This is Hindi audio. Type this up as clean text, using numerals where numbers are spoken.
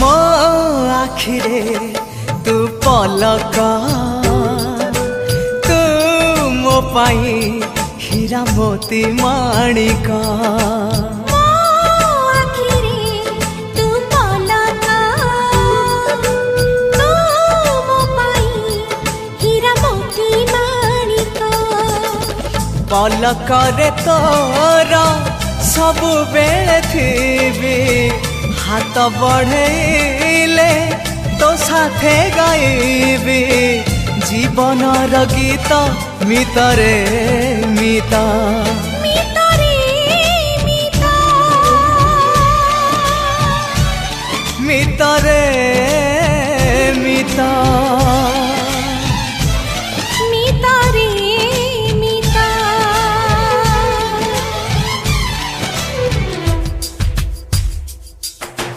मो आखिरे तू पलक तू मो पाई हीरा मोती माणिक पलकरे तोर सबु बेले थी हाथ बढ़ेले तो साथे गाइबी जीवन गीत मितरे मिता मितरे मिता